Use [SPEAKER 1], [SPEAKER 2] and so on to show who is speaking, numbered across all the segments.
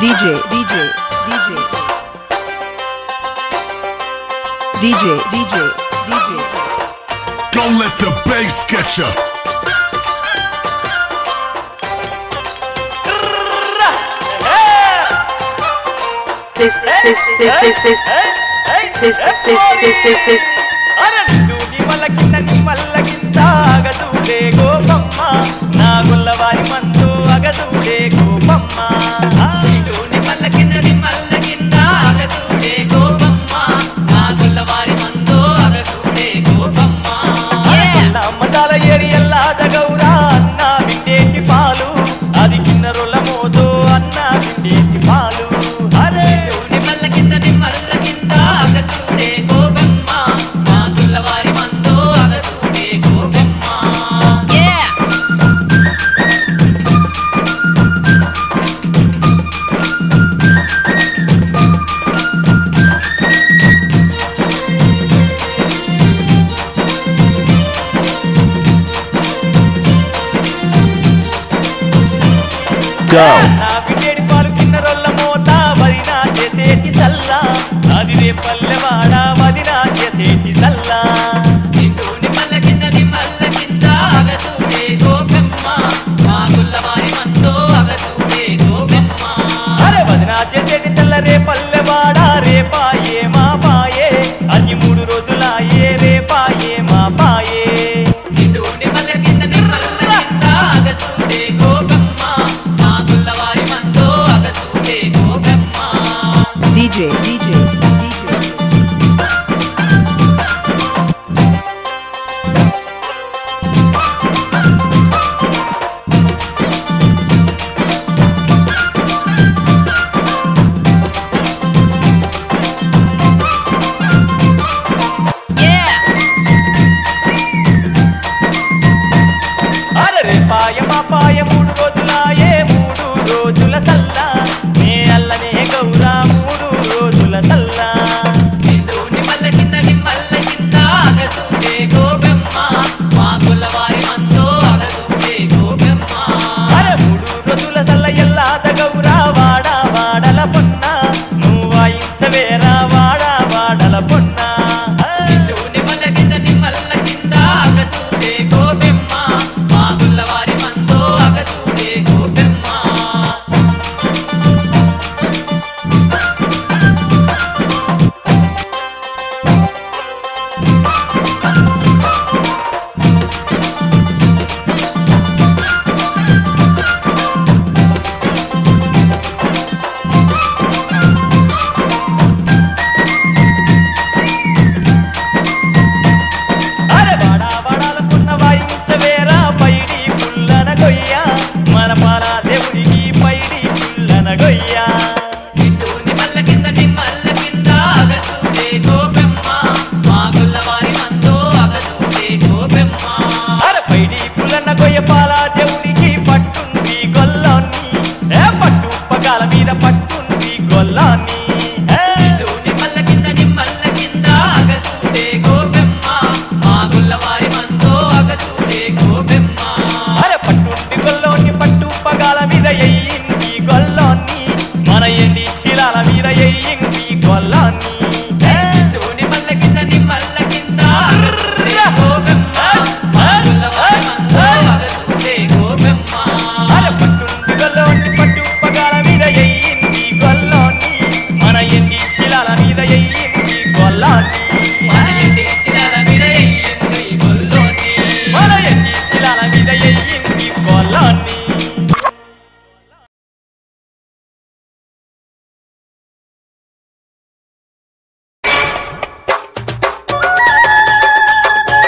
[SPEAKER 1] DJ
[SPEAKER 2] Don't let the bass get ya.
[SPEAKER 3] This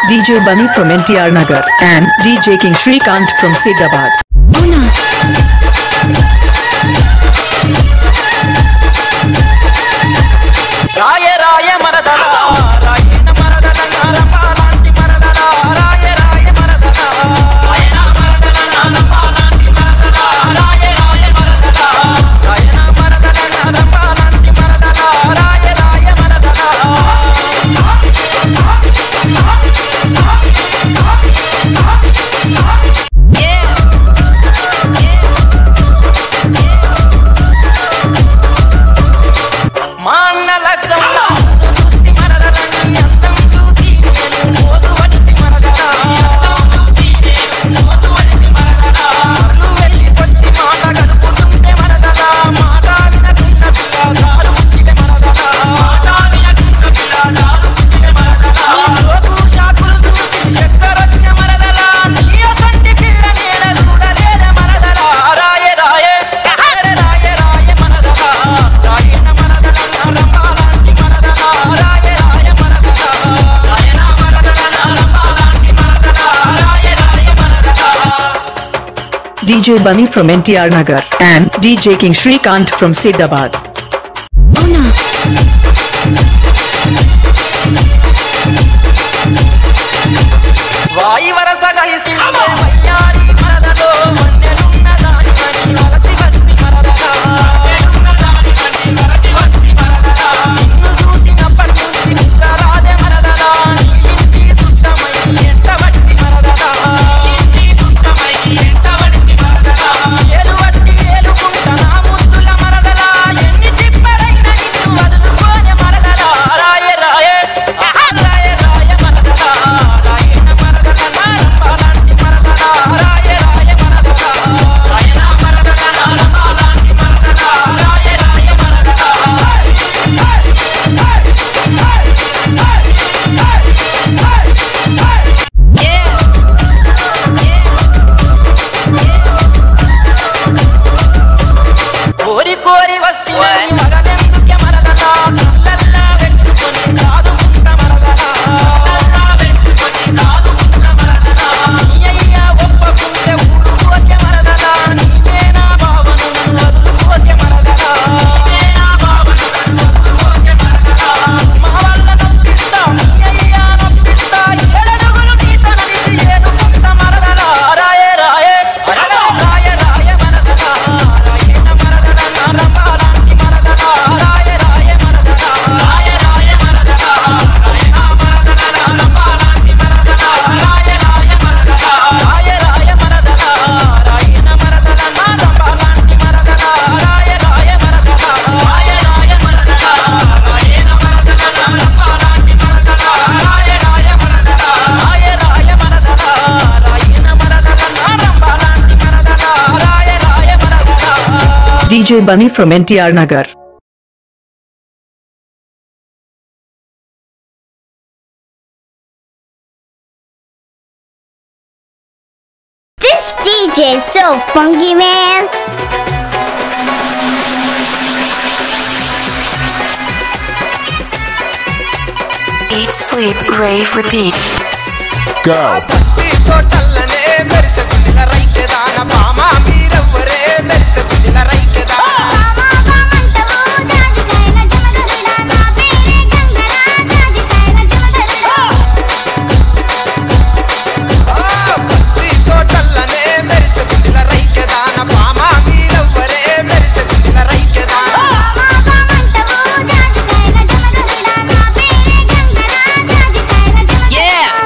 [SPEAKER 1] DJ Bunny from NTR Nagar and DJ King Shrikant from Sidabad.
[SPEAKER 4] Raya Raya Maradala, Raya Maradala, Palanti Maradala, Raya Raya Maradala, Raya Maradala, Palanti Maradala, Raya Raya Maradala, Raya Maradala, Palanti Maradala, Raya Raya Maradala.
[SPEAKER 1] DJ Bunny from NTR Nagar and DJ King Shrikant from Siddabad.
[SPEAKER 4] వాయి వరస కలిసి వయ్యారి మరదలో మన్నెలున్న దానివని వలసి వస్తి మరదలా నిన్ను చూసినప్పటి నుంచి నిద్రరాదే మరదలా నీ ఇంటి సుత్తమై ఎంట వట్టి మరదలా ఏలు వట్టి ఏలుకుంట నా ముద్దుల మరదలా ఎన్ని చిప్పరైన నిన్ను వదులుకోనే మరదలా రాయే రాయే రాయే రాయే మరదలా రాయన మరదలా రంపాలాంటి మరదలా రాయే రాయే మరదలా రాయన మరదలా రంపాలాంటి మరదలా రాయే రాయే మరదలా కోరి కోరి వస్తే మగనెందుకే మరదలా కళ్ళల్లా పెట్టుకొని సాదుకుంట మరదలా నీ అయ్య ఒప్పకుంటే ఊరుకోకే మరదలా నీవే నా భావను నన్ను వదులుకోకే మరదలా మా వల్ల నొప్పిస్తా నీ అయ్య నొప్పిస్తా ఏడడుగులు నీతో నడిచి ఏడుకుంట మరదలా రాయే రాయే రాయే రాయే మరదలా రాయన మరదలా రంపాలాంటి మరదలా రాయే రాయే మరదలా రాయే రాయే మరదలా రాయన మరదలా రంపాలాంటి మరదలా రాయే రాయే మరదలా రాయే రాయే మరదలా రాయన మరదలా రంపాలాంటి మరదలా రాయే రాయే మరదలా రాయే రాయే మరదలా రాయన మరదలా రంపాలాంటి మరదలా రాయే రాయే మరదలా రాయే రాయే మరదలా రాయన మరదలా రంపాలాంటి మరదలా రాయే రాయే మరదలా
[SPEAKER 1] DJ Bunny from NTR Nagar.
[SPEAKER 5] This DJ is so funky, man.
[SPEAKER 3] Eat, sleep, rave, repeat.
[SPEAKER 2] Go.
[SPEAKER 6] తోటల్లనే మెరిసె గుండెల రైకెదాన బామా మీరెవ్వరే మెరిసె గుండెల రైకెదాన తోటల్లనే మెరిసె గుండెల రైకెదాన బామా మీరెవ్వరే మెరిసె గుండెల రైకెదాన
[SPEAKER 3] Yeah!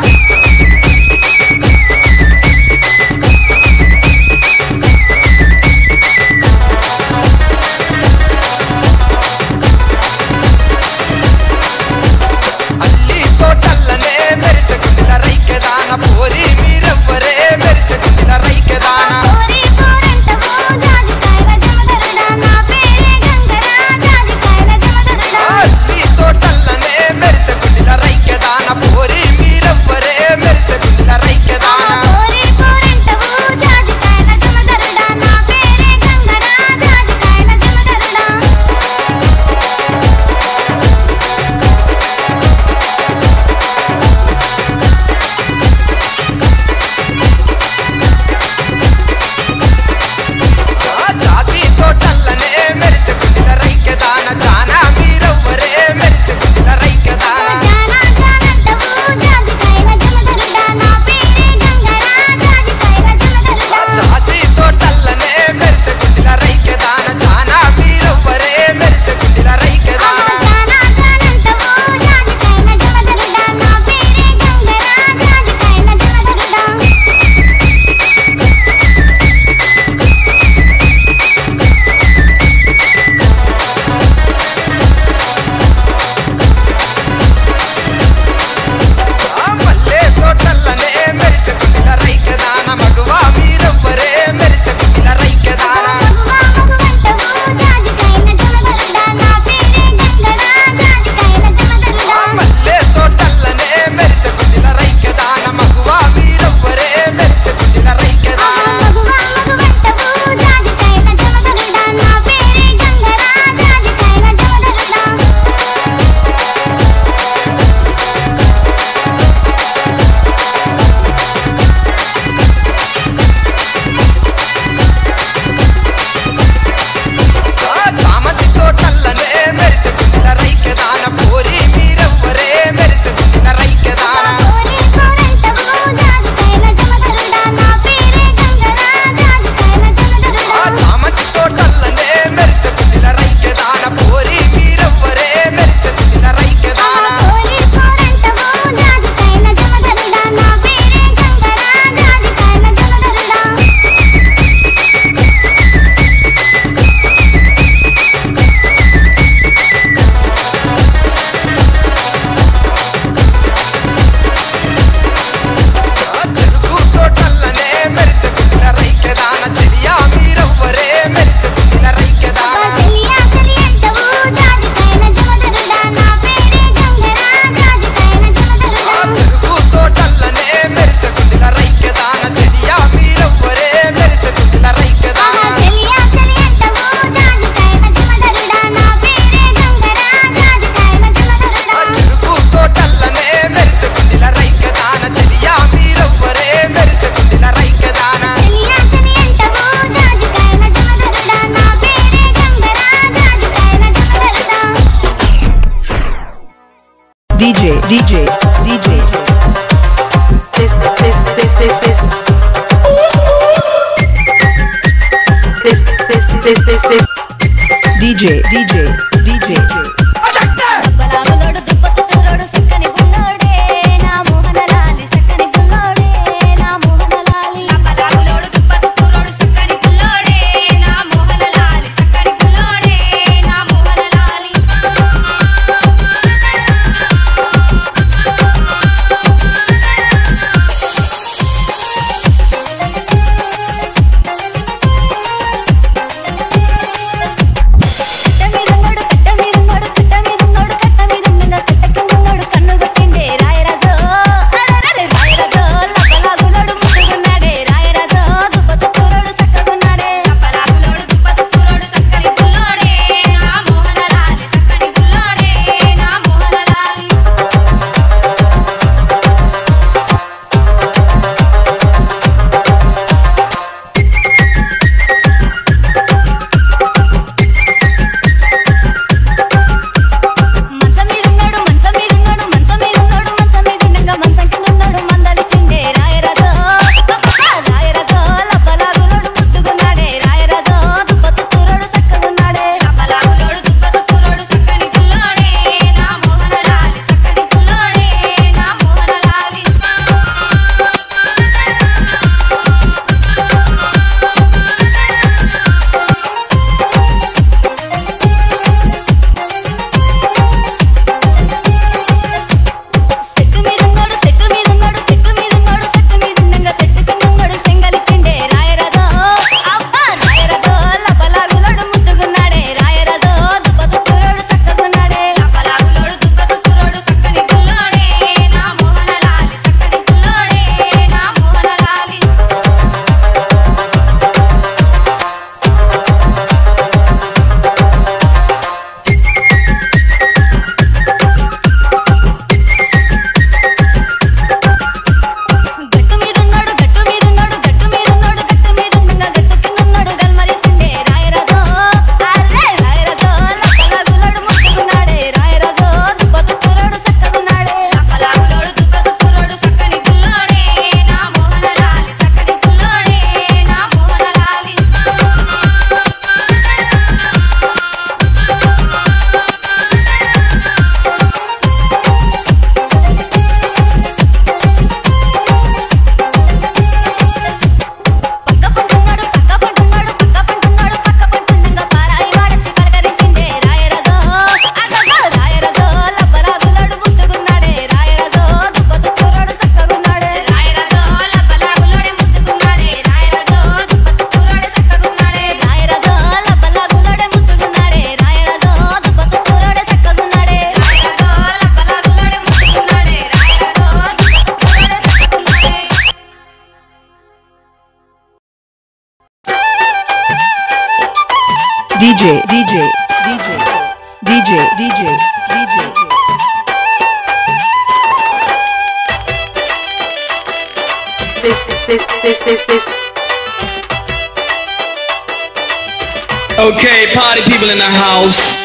[SPEAKER 1] DJ
[SPEAKER 7] బలాగులోడు దుప్పటి తోడు సక్కని బుల్లోడే నా మోహనలాలి సక్కని బుల్లోడే నా మోహనలాలి బలాగులోడు దుప్పటి తోడు సక్కని బుల్లోడే నా మోహనలాలి సక్కని బుల్లోడే నా మోహనలాలి
[SPEAKER 1] DJ. This.
[SPEAKER 8] Okay, party people in the house.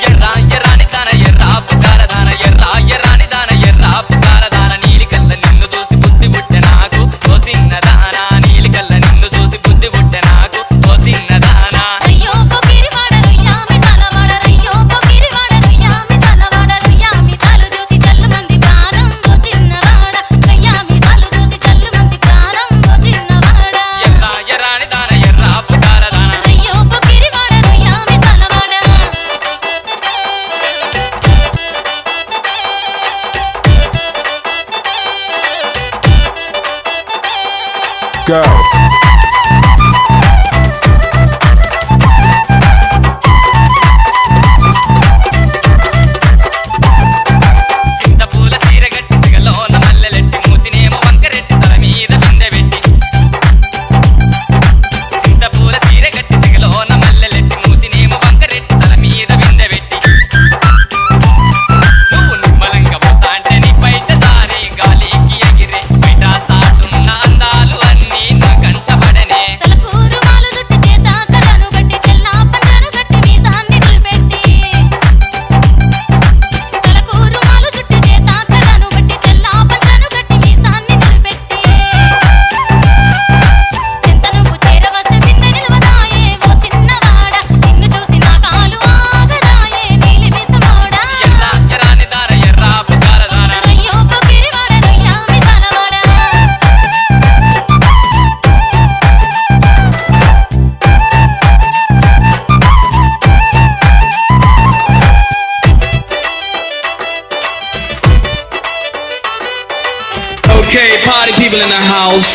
[SPEAKER 8] party people in the house.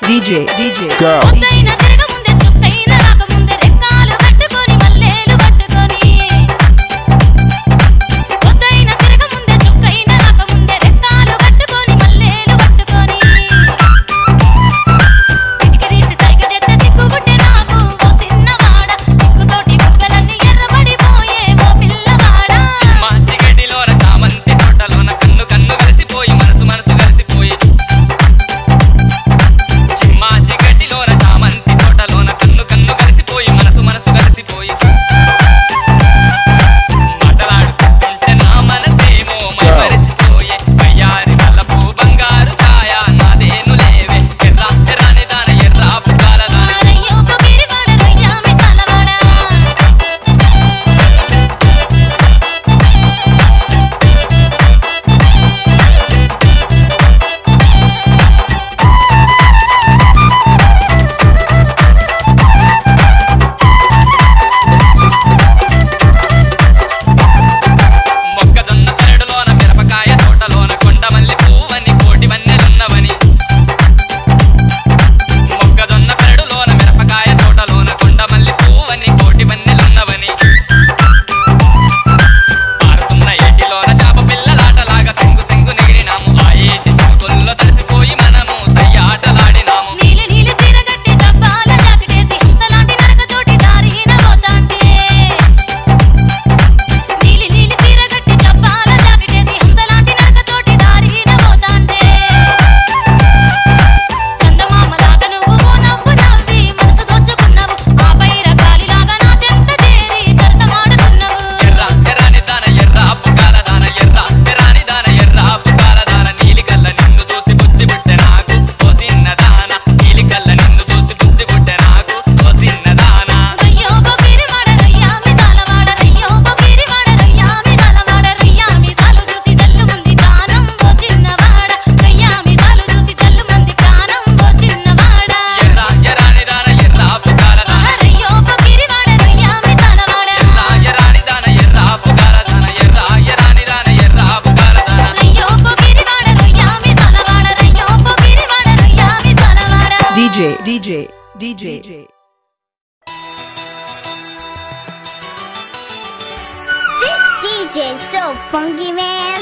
[SPEAKER 1] DJ
[SPEAKER 2] Go.
[SPEAKER 7] పొద్దైన తిరగముందే చుక్కైన రాకముందే రెక్కాలు కట్టుకొని మల్లేలు పట్టుకొని పొద్దైన తిరగముందే చుక్కైన రాకముందే రెక్కాలు కట్టుకొని మల్లేలు పట్టుకొని ఇటుకదీసి సైగ చేస్తే సిగ్గుబుట్టే నాకు ఓ చిన్నవాడ సిగ్గుతోటి బుగ్గలన్నీ ఎర్రబడిపోయే ఓ పిల్లవాడ
[SPEAKER 4] చిమ్మాచి గడ్డిలోన చామంతి తోటలోన కన్ను కన్ను కలిసిపోయి మనసు మనసు కలిసిపోయి చిమ్మాచి గడ్డిలోన చామంతి తోటలోన కన్ను కన్ను కలిసిపోయి మనసు మనసు కలిసిపోయి మాటలాడుకుంటే నా మనసేమో మైమరిచిపోయే అయ్యారి నల్లపు బంగారు ఛాయ నాదేను లేవే ఎర్ర ఎర్రాని దాన ఎర్ర పువ్వాల దాన
[SPEAKER 7] రయ్యో పొగిరివాడ రయ్యా మిసాలవాడ
[SPEAKER 4] మొక్కజొన్న పెరడులోన మిరపకాయ తోటలోన కొండమల్లి పువ్వని కోటి వన్నెలున్నవని మొక్కజొన్న పెరడులోన మిరపకాయ తోటలోన కొండమల్లి పువ్వని కోటి వన్నెలున్నవని పారుతున్న ఏటిలోన చాప పిల్లలాటలాగా సింగు సింగు నెగిరినాము ఆ ఏటి చినుకుల్లో తడిసిపోయి మనము సయ్యాటలాడినాము
[SPEAKER 7] నీలి నీలి సీర కట్టి దబ్బాల జాకెటేసి హంసలాంటి నరకతోటి దారిన పోతాంటే నీలి నీలి సీర కట్టి దబ్బాల జాకెటేసి హంసలాంటి నరకతోటి దారిన పోతాంటే చందమామలాగా నువ్వు ఓ నవ్వు నవ్వి మనసు దోచుకున్నావు ఆ పైర గాలిలాగా నా చెంత చేరి సరసమాడుతున్నావు
[SPEAKER 4] ఎర్ర ఎర్రాని దాన ఎర్ర పువ్వాల దాన ఎర్ర ఎర్రాని దాన ఎర్ర పువ్వాల దాన నీలికల్ల నిన్ను చూసి బుద్ధి పుట్టె నాకు ఓ చిన్నదాన నీలికల్ల నిన్ను చూసి బుద్ధి పుట్టె నాకు ఓ చిన్నదాన
[SPEAKER 7] రయ్యో పొగిరివాడ రయ్యా మిసాలవాడ రయ్యో పొగిరివాడ రయ్యా మిసాలవాడ రయ్యా మిసాలు చూసి జల్లుమంది ప్రాణం ఓ చిన్నవాడ రయ్యా మిసాలు చూసి జల్లుమంది ప్రాణం ఓ చిన్నవాడ
[SPEAKER 4] ఎర్ర ఎర్రాని దాన ఎర్ర పువ్వాల దాన
[SPEAKER 7] రయ్యో పొగిరివాడ రయ్యా మిసాలవాడ
[SPEAKER 4] ఎర్ర ఎర్రాని దాన ఎర్ర పువ్వాల దాన ఎర్ర ఎర్రాని దాన ఎర్ర పువ్వాల దాన
[SPEAKER 7] రయ్యో పొగిరివాడ రయ్యా మిసాలవాడ రయ్యో పొగిరివాడ రయ్యా మిసాలవాడ
[SPEAKER 1] DJ
[SPEAKER 5] This DJ is so funky, man.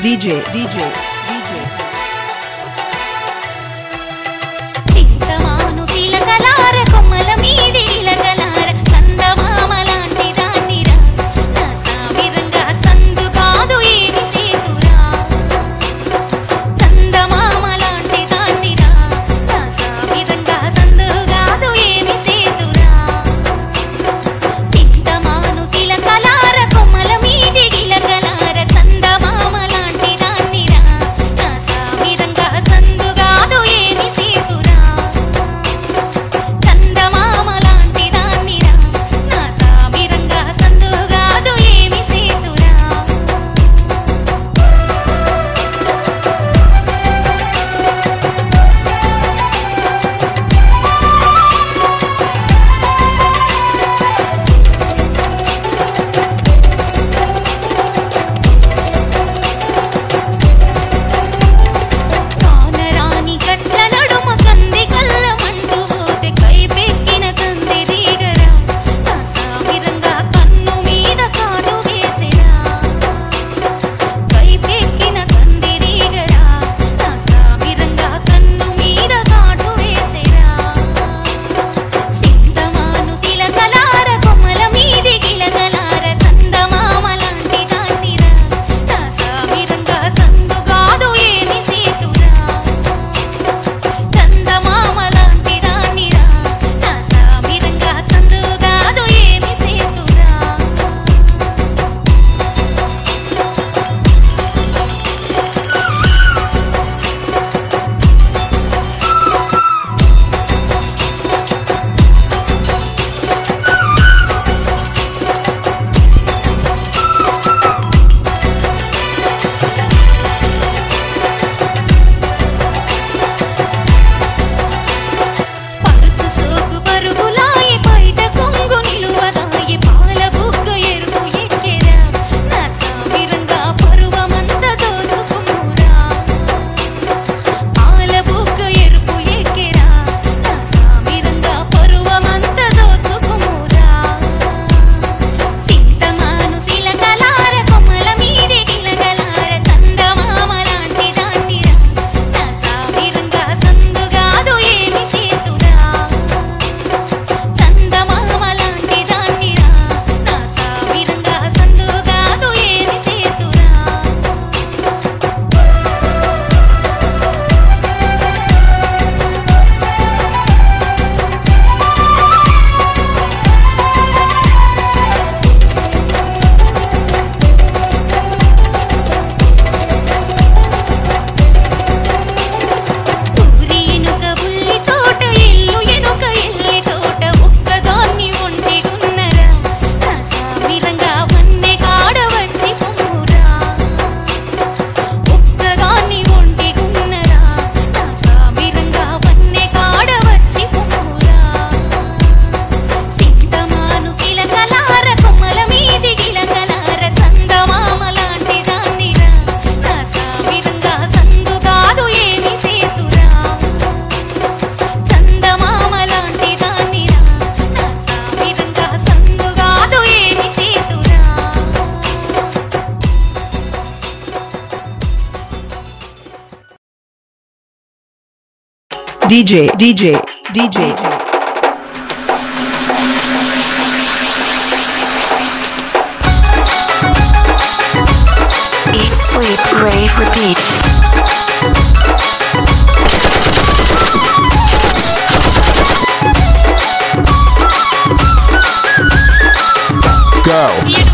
[SPEAKER 1] DJ
[SPEAKER 7] చింతమాను తిలకలార కొమ్మల మీది ఇలకలార చందమామ లాంటి దాన్నిరా నా సామిరంగా సందు కాదు ఏమి సేతురా చందమామ లాంటి దాన్నిరా నా సామిరంగా సందు కాదు ఏమి సేతురా చింతమాను తిలకలార కొమ్మల మీది ఇలకలార చందమామ లాంటి దాన్నిరా
[SPEAKER 1] DJ.
[SPEAKER 3] Eat, sleep, rave, repeat.
[SPEAKER 2] Go.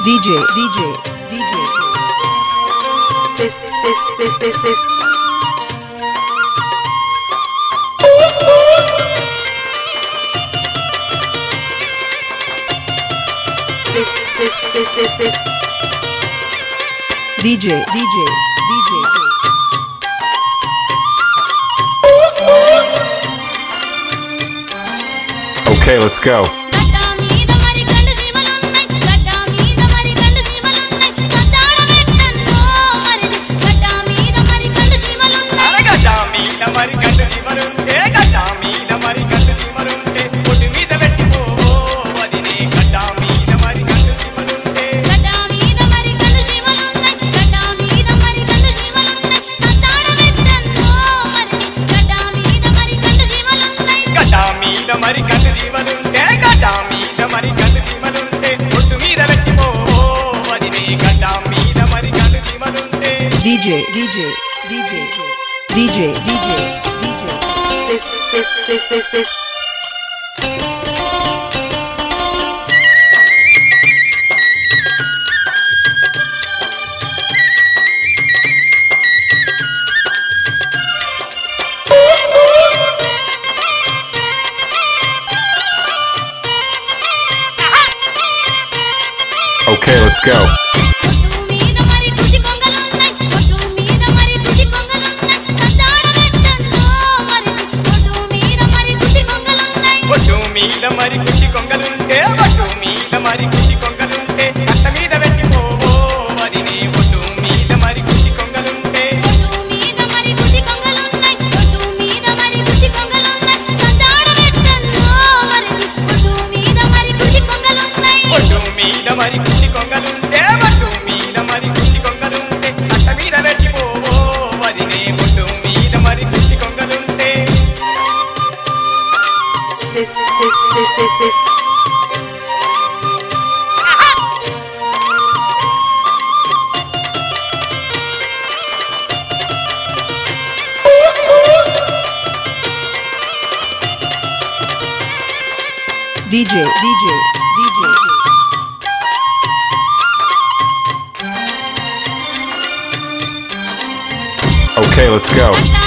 [SPEAKER 1] DJ. DJ.
[SPEAKER 2] Okay, let's go. Okay, let's go.
[SPEAKER 1] DJ.
[SPEAKER 2] Okay, let's go.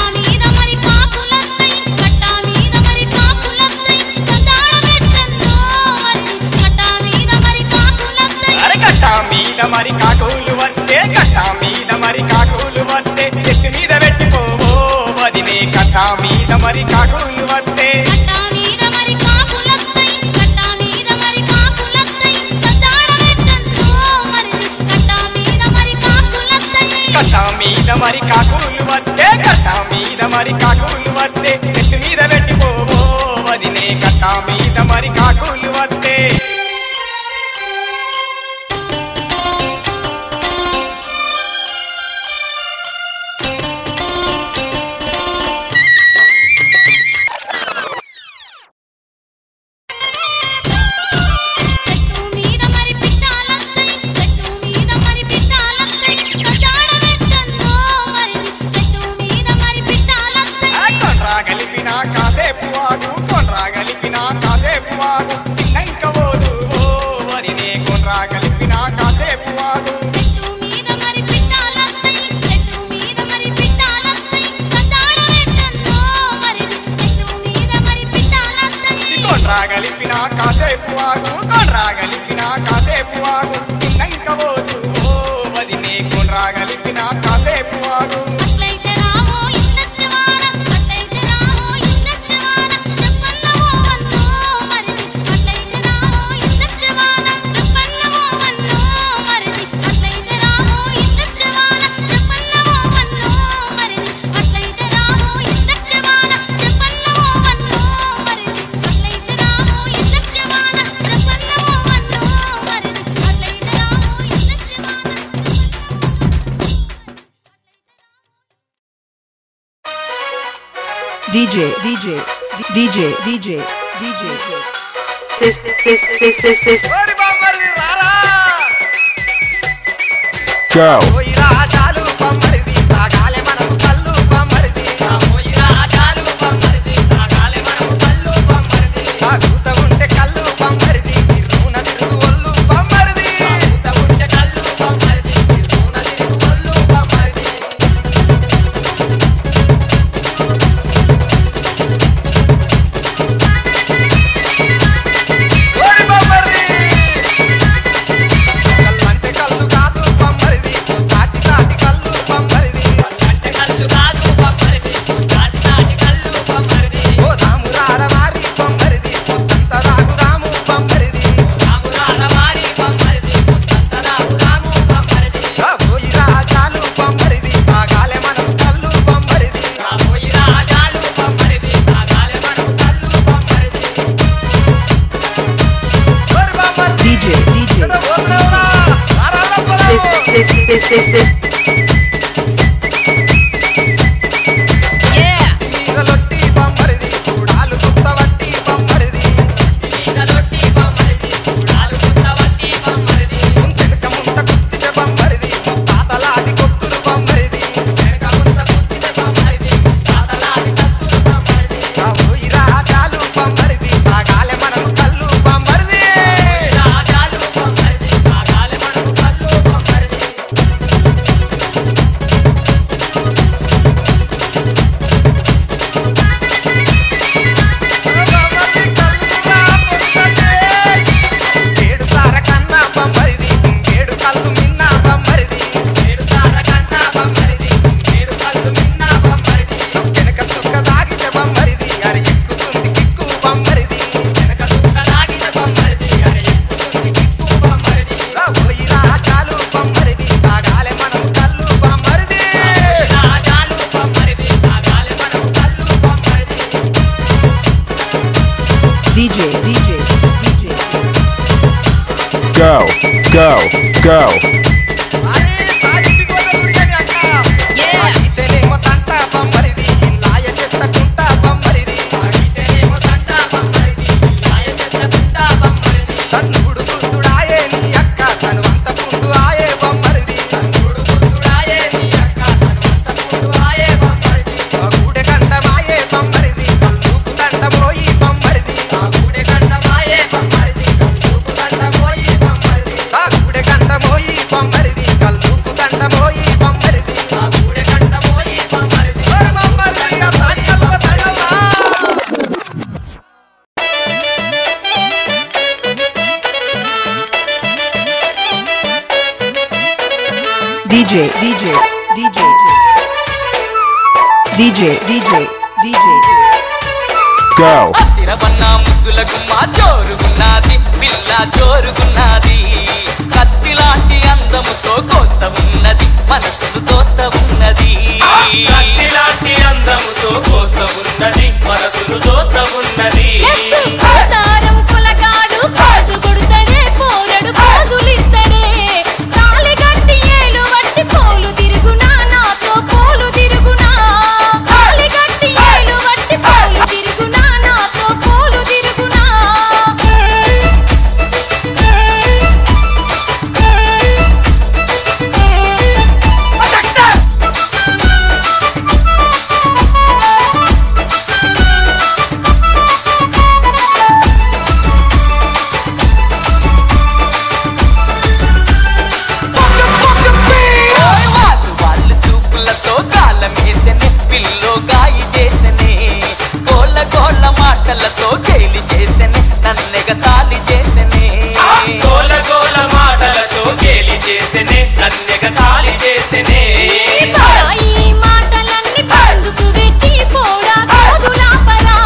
[SPEAKER 2] Go.
[SPEAKER 6] ఉంటే కళ్ళు బొమ్మరిది, తిరుగున తిరుగు ఒళ్ళు బొమ్మరిది.
[SPEAKER 1] This.
[SPEAKER 2] Go. DJ. Go.
[SPEAKER 4] తిరవన్న ముద్దులకు మా జోరుగున్నది పిల్ల జోరుగున్నది కత్తిలాంటి అందముతో కోస్త ఉన్నది మనసును తోస్త ఉన్నది
[SPEAKER 9] కత్తిలాంటి అందముతో కోస్త ఉన్నది మనసును తోస్త ఉన్నది
[SPEAKER 7] తారం కులగాడు కాదు కొడుతడే పోరడు కాదులిస్తడే తాళి గట్టి ఏలు వట్టి పోలు తిరుగునా నాతో పోలు తిరుగునా తాళి గట్టి ఏలు వట్టి పోలు తిరుగునా నాతో పోలు తిరుగునా
[SPEAKER 4] వాళ్ళు చూపులతో గాలం వేసనే పిల్లో గాయి చేసనే గోళ్ళ గోళ్ళ మాటలతో గేలి చేసనే నన్నెగ తాళి చేసనే
[SPEAKER 9] గోల గోల మాటలతో గేలి చేసనే నన్నెగ తాళి చేసనే
[SPEAKER 7] ఈ మాటలన్నీ పందుకు వెట్టి పోడా సాధులాపరా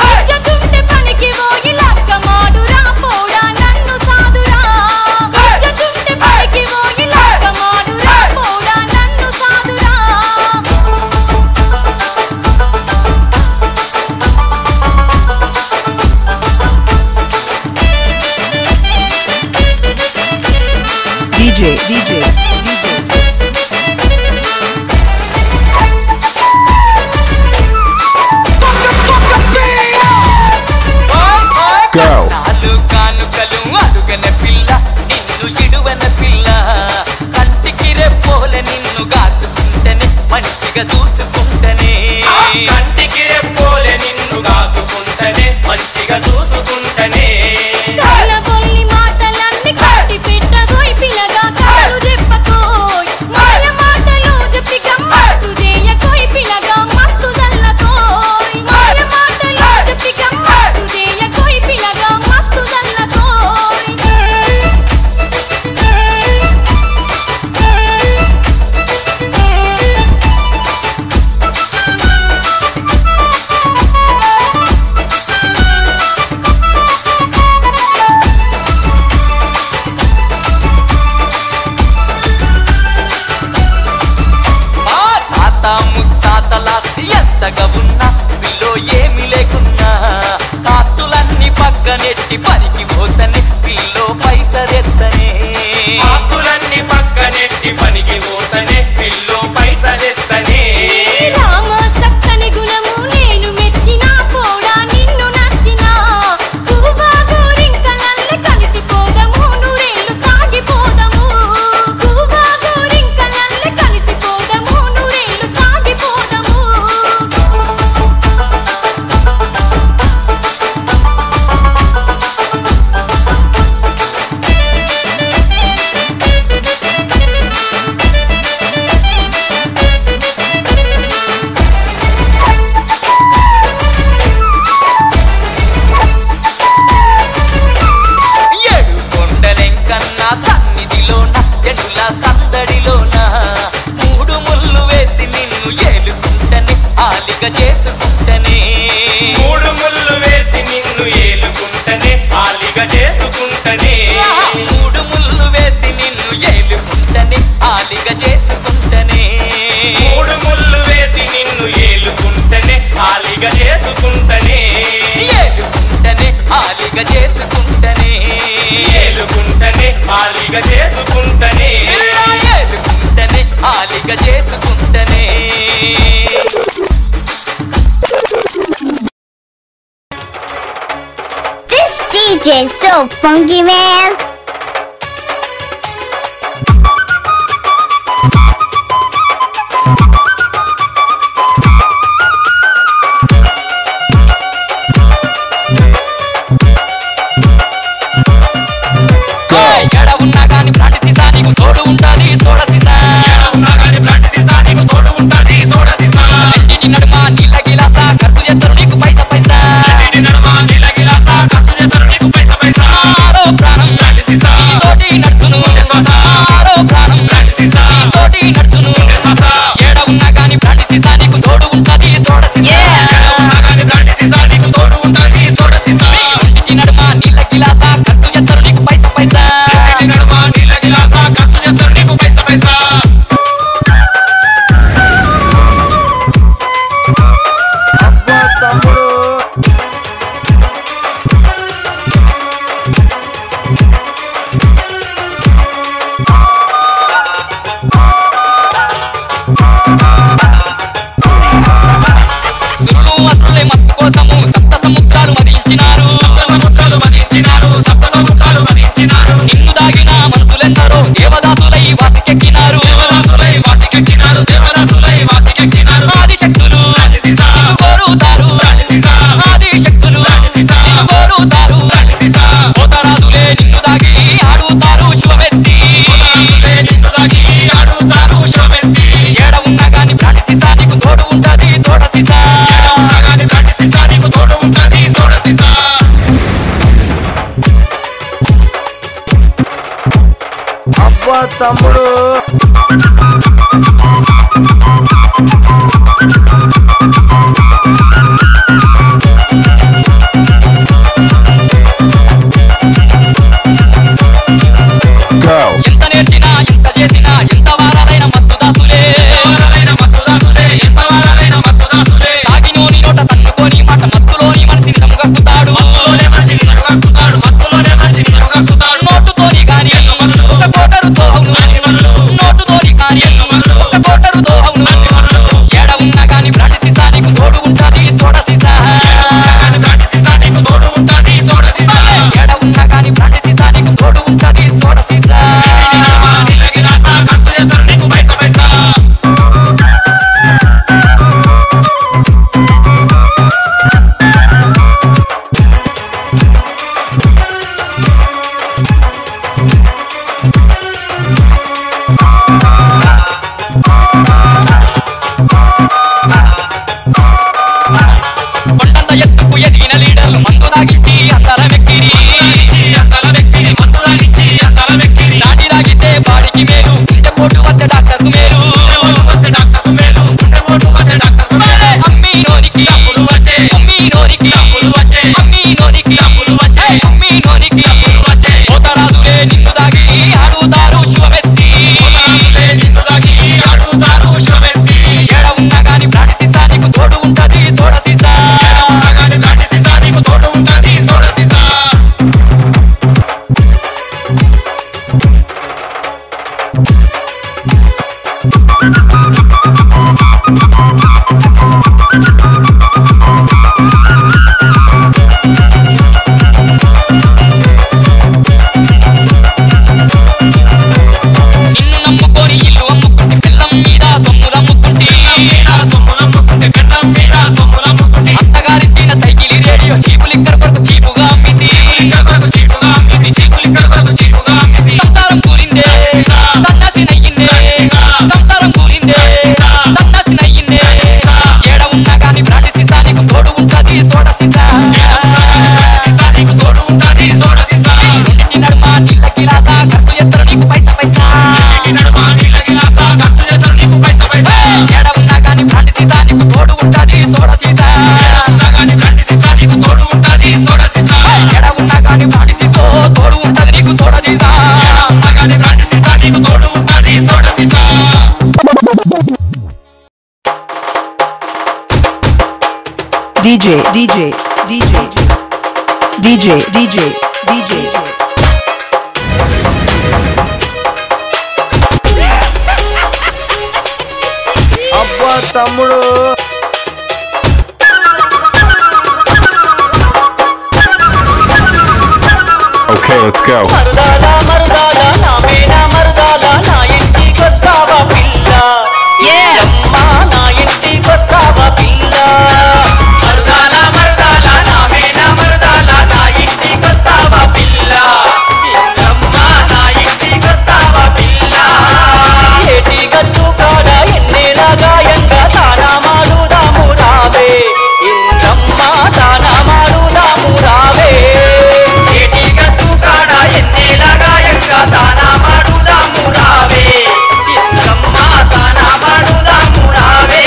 [SPEAKER 7] ఇజ్జతుంటే పనికి పోయి లక్క మాడురా పోడా నన్ను సాధురా ఇజ్జతుంటే పనికి పోయి లక్క మాడురా పోడా నన్ను సాధురా
[SPEAKER 1] DJ.
[SPEAKER 2] Go.
[SPEAKER 4] నాలు కానుకలు అడుగన పిల్ల నిన్ను ఇడువన పిల్ల కంటికి రెప్పోలే నిన్ను కాసుకుంటనే మంచిగా చూసుకుంటనే
[SPEAKER 9] కంటికి రెప్పోలే నిన్ను కాసుకుంటనే మంచిగా చూసుకుంటనే
[SPEAKER 7] కళ్ళబొల్లి మాటలన్నీ కట్టి పెట్టబోయ్ పిల్లగా కళ్ళు చెప్పకోయ్ మాయ మాటలు చెప్పి గమ్మత్తు చేయకోయ్ పిల్లగా మత్తు దల్లకోయ్ మాయ మాటలు చెప్పి గమ్మత్తు చేయకోయ్ పిల్లగా మత్తు దల్లకోయ్
[SPEAKER 9] చేసుకుంటనే మూడు ముళ్ళు వేసి నిన్ను ఏలుకుంటనే ఆలిగ చేసుకుంటనే మూడు ముళ్ళు వేసి నిన్ను ఏలుకుంటనే ఆలిగ చేసుకుంటనే ఏలుకుంటనే ఆలిగ చేసుకుంటనే ఏలుకుంటనే ఆలిగ చేసుకుంటనే ఏలుకుంటనే ఆలిగ చేసుకుంటనే
[SPEAKER 5] This DJ is so funky, man.
[SPEAKER 4] ఎడ ఉన్నా గాని బ్రాండ్ సీసా నీకు తోడు ఉంటాది సోడ సీసా ఎడ ఉన్నా గాని బ్రాండ్ సీసా నీకు తోడు ఉంటాది సోడ సీసా ఇంటి నడుమ నీళ్ళ గిలాసా ఖర్చు చేస్తారు నీకు పైసా పైసా ఇంటి నడుమ నీళ్ళ గిలాసా ఖర్చు చేస్తారు నీకు పైసా పైసా ఆరో ప్రాణం బ్రాండ్ సీసా తోటి నడుచును శ్వాసా ఆరో ప్రాణం బ్రాండ్ సీసా తోటి నడుచును శ్వాసా ఎడ ఉన్నా గాని బ్రాండ్ సీసా నీకు తోడు ఉంటాది సోడ సీసా ఎడ ఉన్నా గాని బ్రాండ్ సీసా నీకు తోడు ఉంటాది సోడ సీసా ఇంటి నడుమ నీళ్ళ గిలాసా ఖర్చు చేస్తారు నీకు పైసా పైసా ఇంటి నడుమ నీళ్ళ గిలాసా ఖర్చు చేస్తారు నీకు పైసా పైసా
[SPEAKER 6] అబ్బా తమ్ముడు
[SPEAKER 4] సురులు అసురులే మత్తు కోసము సప్త సముద్రాలు మదించినారు నిన్ను దాగిన మనసులెన్నరో దేవదాసులై వాసికెక్కినారు ఆదిశక్తులు నిన్ను కోరుతారు ఆదిశక్తులు నిన్ను కోరుతారు పోతరాజులే నిన్ను దాగి ఆడుతారు శివమెత్తి ఏడ ఉన్నా గాని బ్రాండ్ సీసా నీకు తోడు ఉంటాది సోడ సీసా
[SPEAKER 6] అబ్బా తమ్ముడు
[SPEAKER 2] Go.
[SPEAKER 4] ఎంత నేర్చినా ఎంత చేసినా ఎంత వారాలైన మత్తు దాసులే తాగినోని నోట తన్నుకొని మాట మత్తులోని మనిషిని నమ్మగక్కుతాడు నోటుతోని గాని ఒక కోటరుతో అవును నోటుతోని గాని ఒక కోటరుతో అవును ఏడ ఉన్నా గాని బ్రాండ్ సీసా నీకు తోడు ఉంటాది సోడ సీసా ఏడ ఉన్నా గాని బ్రాండ్ సీసా నీకు తోడు ఉంటాది సోడ సీసా
[SPEAKER 6] మగాని బ్రాండ్ సీసా నీకు తోడు ఉంటది సోడా సీసా
[SPEAKER 1] DJ DJ DJ DJ DJ DJ
[SPEAKER 2] అబ్బా తమ్ముడు Okay, let's go.
[SPEAKER 4] మరుదాలా మరుదాలా నా మేనా మరుదాలా నా ఇంటికొస్తావా పిల్ల అమ్మా నా ఇంటికొస్తావా పిల్ల మరుదాలా మరుదాలా నా మేనా మరుదాలా నా ఇంటికొస్తావా పిల్ల అమ్మా నా ఇంటికొస్తావా పిల్ల ఏటి గట్టు కాడ ఎన్నేలా గాయంగా తానా మారుదాము రావే ఇందమ్మా తానా మారుదాము రావే ఏటి గట్టు కాడ ఎన్నేలా గాయంగా తానా మారుదాము రావే ఇందమ్మా తానా మారుదాము రావే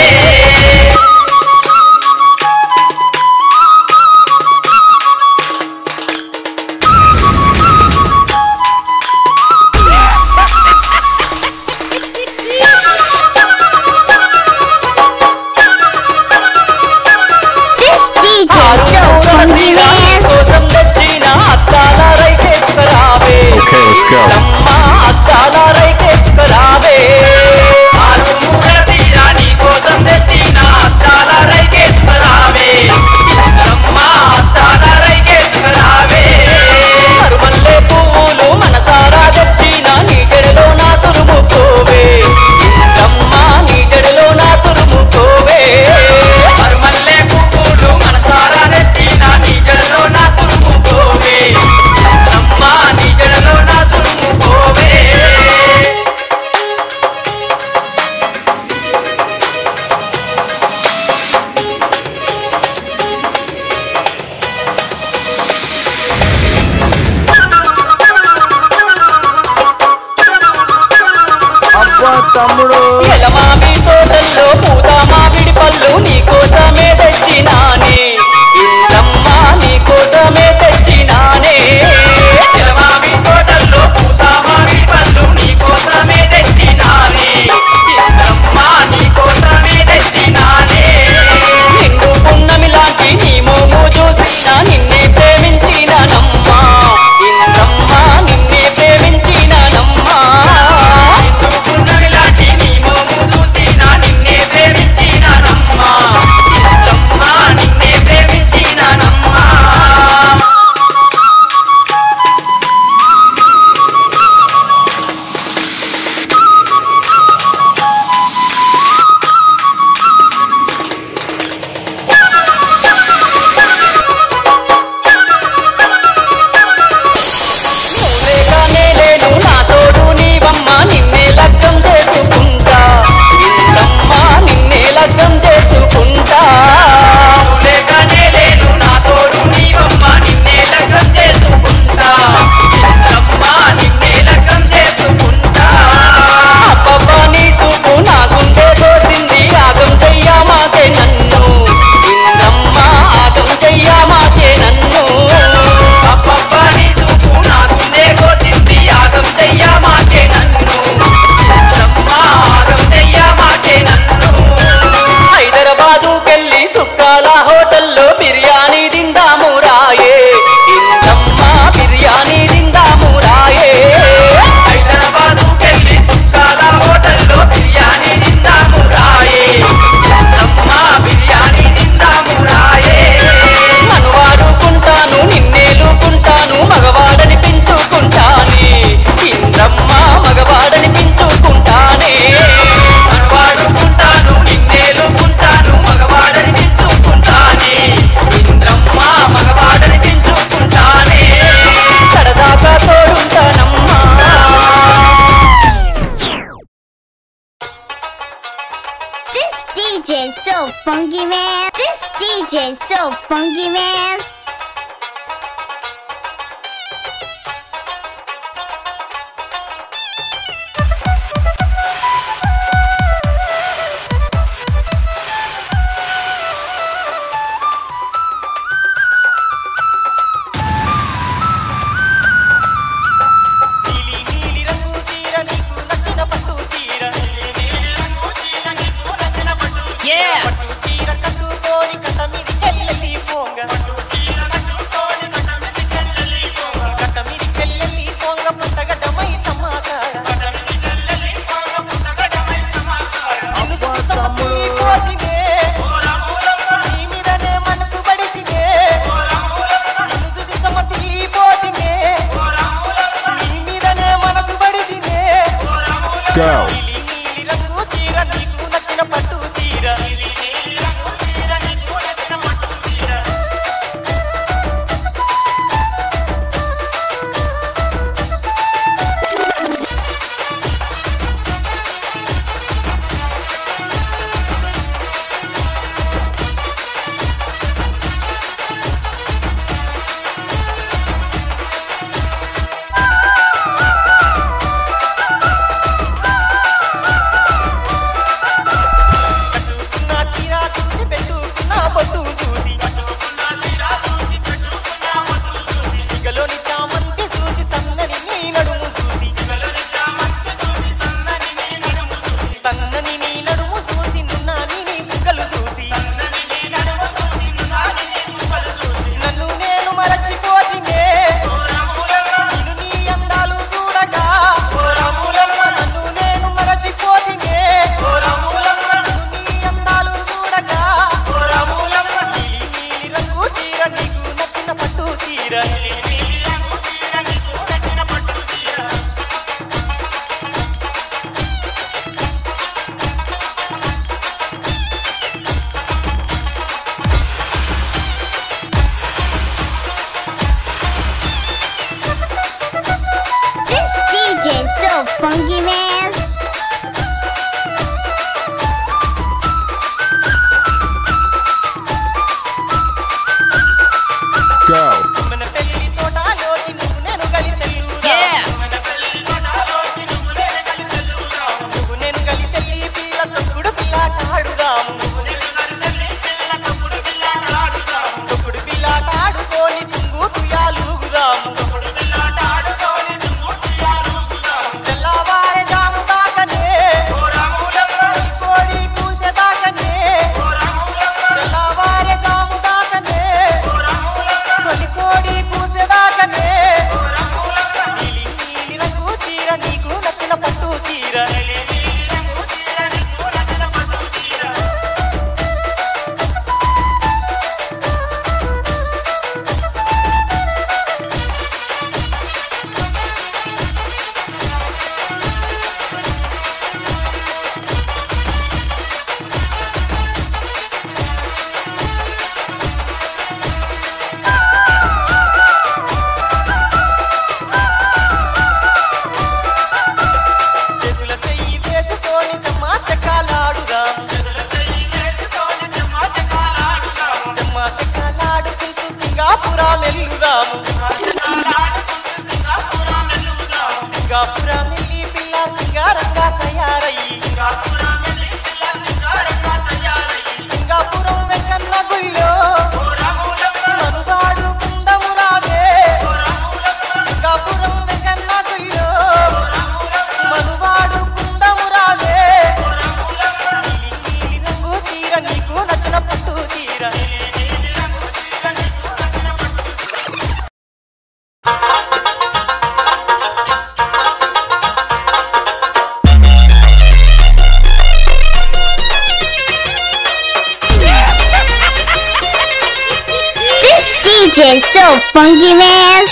[SPEAKER 5] This DJ so funky, man.
[SPEAKER 4] కోసం తెచ్చిన అద్దాల రైకేసుకురావే
[SPEAKER 2] Okay, let's go.
[SPEAKER 4] అమ్మా అద్దాల రైకేసుకురావే ఆరుమూర తీరా నీ కోసం తెచ్చిన అద్దాల రైకేసుకురావే అమ్మా అద్దాల రైకేసుకురావే మరుమల్లె పువ్వులు మనసారా తెచ్చిన నీ జడలో నా తురుముకోవే అమ్మా నీ జడలో నా తురుముకోవే మరుమల్లె పువ్వులు మనసారా తెచ్చిన నీ జడలో నా తురుముకోవే అమ్మా నీ జడలో నా తురుముకోవే
[SPEAKER 2] అబ్బా తమ్ముడు
[SPEAKER 4] ఎలమామి తోటల్లో పూత మామిడి పళ్ళు నీ కోసమే తెచ్చినానే ఇందమ్మా నీ కోసమే తెచ్చినానే ఎలమామి తోటల్లో పూత మామిడి పళ్ళు నీ కోసమే తెచ్చినానే ఇందమ్మా నీ కోసమే తెచ్చినానే నిండు పున్నమి లాంటి నీ మోము చూసిన నిన్నే ప్రేమించినానమ్మా ఇందమ్మా నిన్నే ప్రేమించినానమ్మా నిండు పున్నమి లాంటి నీ మోము చూసిన నిన్నే ప్రేమించినానమ్మా ఇందమ్మా నిన్నే ప్రేమించినానమ్మా నువ్వేగానే లేను నా తోడు నీవమ్మ నిన్నే లగ్గం చేసుకుంటా ఇందమ్మా నిన్నే లగ్గం చేసుకుంటా నువ్వేగానే లేను నా తోడు నీవమ్మ నిన్నే లగ్గం చేసుకుంటా ఇందమ్మా నిన్నే లగ్గం చేసుకుంటా అబ్బబ్బా నీ చూపు నా గుండె తోసింది ఆగం చెయ్యమాకే నన్ను ఇందమ్మా ఆగం చెయ్యమాకే నన్ను అబ్బబ్బా నీ చూపు నా గుండె తోసింది ఆగం చెయ్యమాకే నన్ను ఇందమ్మా ఆగం చెయ్యమాకే నన్ను హైదరాబాదుకెళ్ళి సుక్కాల హోటల్లో బిర్యానీ తిందాము రాయే ఇందమ్మా బిర్యానీ తిందాము రాయే హైదరాబాదుకెళ్ళి సుక్కాల హోటల్లో బిర్యానీ తిందాము రాయే ఇందమ్మా బిర్యానీ తిందాము రాయే మనవాడుకుంటాను నిన్నేలుకుంటాను మగవాడని పెంచుకుంటానే ఇందమ్మా మగవాడని పెంచుకుంటానే మనవాడుకుంటాను నిన్నేలుకుంటాను మగవాడని పెంచుకుంటానే ఇందమ్మా మగవాడని పెంచుకుంటానే సరదాగా తోడుంటానమ్మా
[SPEAKER 5] This DJ so funky, man. This DJ so funky, man.
[SPEAKER 4] Geeli
[SPEAKER 5] funky man.
[SPEAKER 2] Go.
[SPEAKER 6] మన పెళ్లి తోటలో నువ్వు నేను కలిసి మన పెళ్లి తోటలో నువ్వు నేను కలిసి నువ్వు నేను కలిసి పిల్ల తొక్కుడు పిల్లాట ఆడుదాము నువ్వు నేను కలిసి పిల్ల తొక్కుడు పిల్లాట ఆడుదాము తొక్కుడు పిల్లాట ఆడుకొని తుంగు తుయాలుగుదాము తొక్కుడు పిల్లాట ఆడుకొని తుంగు తుయాలుగుదాము తెల్లవారే జాము దాకనే కోడి కూసే దాకనే తెల్లవారే జాము దాకనే కోడి కూసేదాకనే నీలి నీలి రంగు చీర నీకు నచ్చిన పట్టు చీర సింగాపురం వెళ్ళి పిల్ల సింగారంగా తయారయ్యి సింగాపురం వెంకన్న గుళ్ళో మనుగాడు కుందము రావే సింగాపురం వెంకన్న గుళ్ళో మనుగాడు కుందము రావే నీలి రంగు చీర నీకు నచ్చిన పట్టు చీర
[SPEAKER 5] DJ so funky man.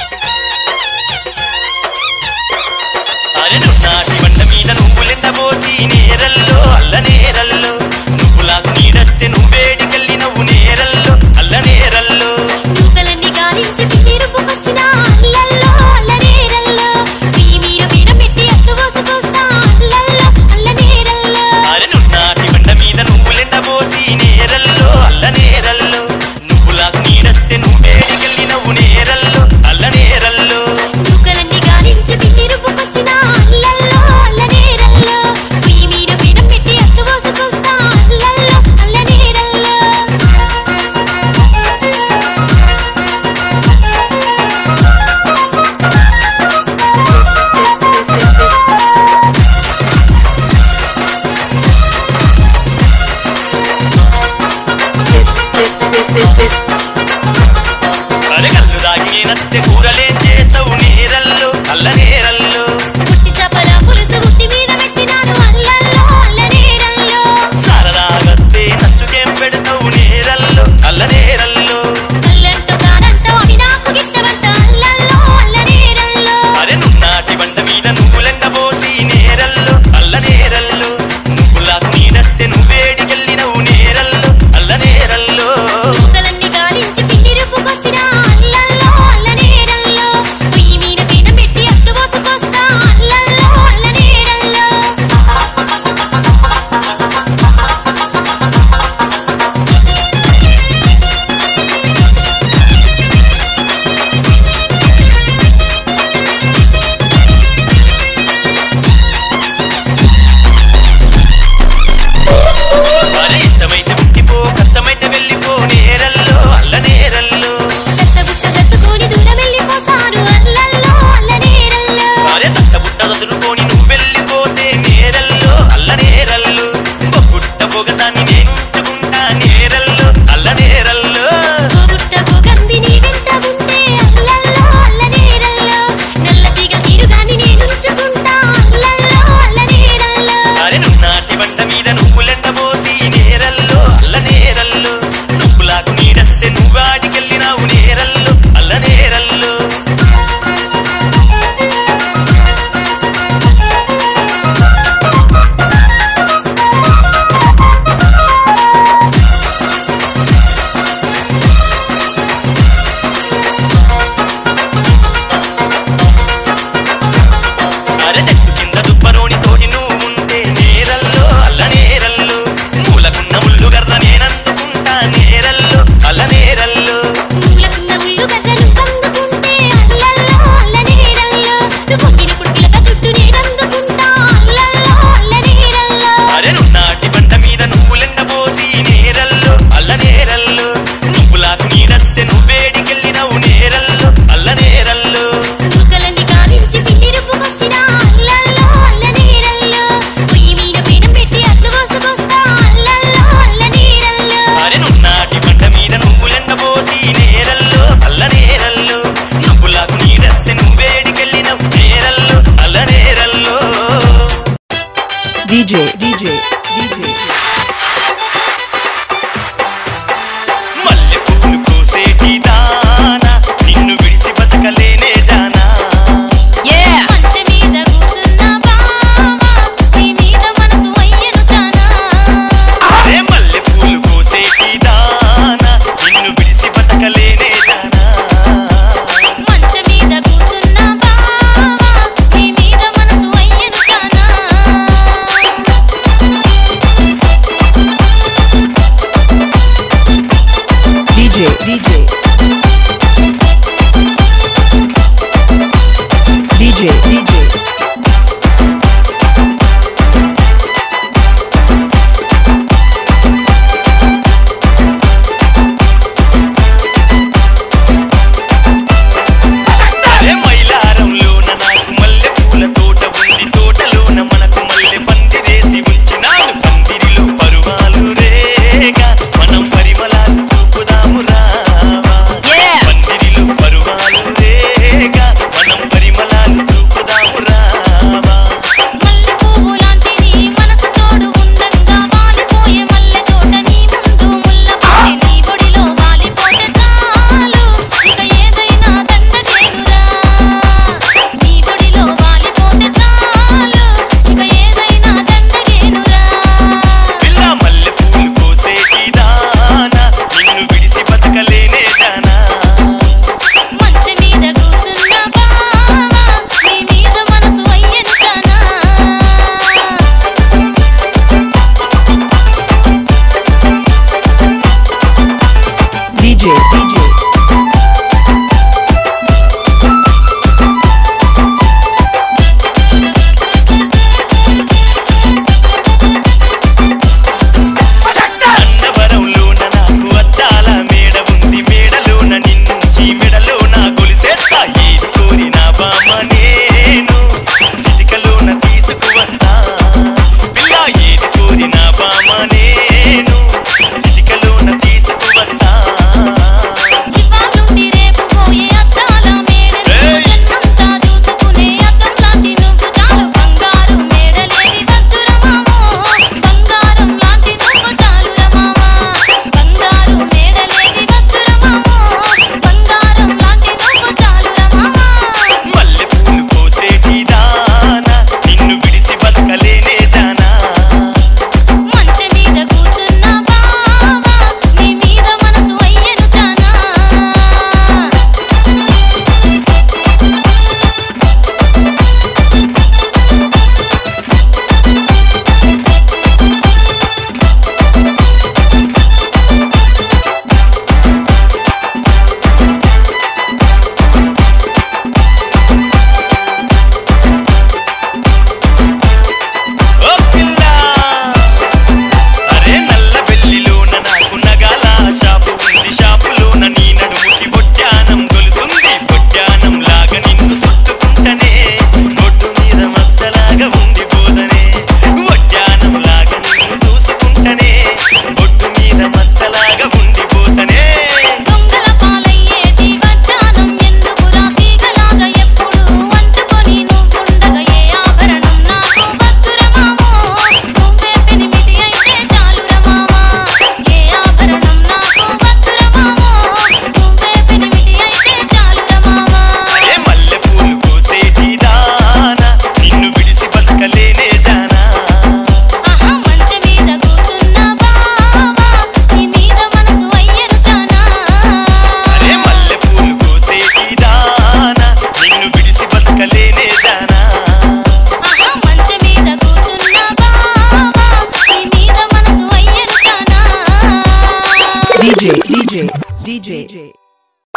[SPEAKER 9] అరెనున్నాటి బండ మీద నువ్వులెండబోసి నేరల్లో అల్ల నేరల్లో నువ్వులాగా నీడస్తే నువ్వేడి కల్లి నవ్వు నేరల్లో అల్ల నేరల్లో
[SPEAKER 7] పూకలన్నీ గాలించి పిల్లిరుపు వచ్చిన అల్లల్లో అల్లనేరల్లో నీ మీద మీద పెట్టి అట్టు పోసుకొస్తా అల్లల్లో అల్లనేరల్లో
[SPEAKER 9] అరెనున్నాటి బండ మీద నువ్వులెండబోసి నేరల్లో అల్ల నేరల్లో నువ్వులాగా నీడస్తే నువ్వేడి కల్లి నవ్వు నేరల్లో అల్ల నేరల్లో
[SPEAKER 7] పూకలన్నీ గాలించి పిల్లిరుపు వచ్చిన అల్లల్లో అల్లనేరల్లో నీ మీద మీద పెట్టి అట్టు పోసుకొస్తా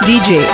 [SPEAKER 2] Go.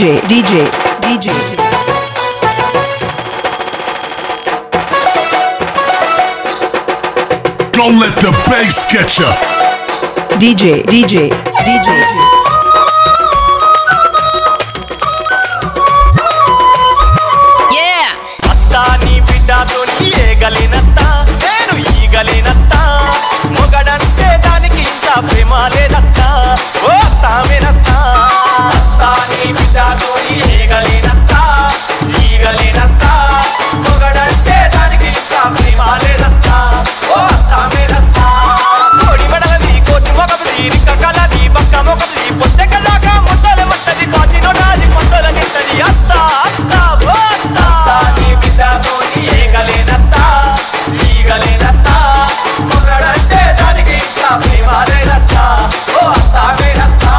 [SPEAKER 1] DJ.
[SPEAKER 10] Don't let the bass get ya.
[SPEAKER 1] DJ.
[SPEAKER 9] Yeah. అత్తా నీ బిడ్డతో ఏ గలినత్తా నేను ఈ గలినత్తా మొగడంటే దానికి ఇంకా ప్రేమ లేదత్తా ఓ తామెనత్తా అత్తా నీ బిడ్డతో ఏ గలినత్తా ఈ గలినత్తా మొగడంటే దానికి ఇంకా ప్రేమ లేదత్తా ఓ తామెనత్తా కోడి బడలది కోటి మొగది రిక్క కలది బక్క మొగది పొట్టె కదాకా ముద్దల ముట్టది పాతి నోడాది పొద్దల నిట్టది అత్తా అత్తా ఓ అత్తా నీ బిడ్డతో ఏ గలినత్తా ఈ గలినత్తా మొగడంటే దానికి ఇంకా ప్రేమ లేదత్తా ఓ తామెనత్తా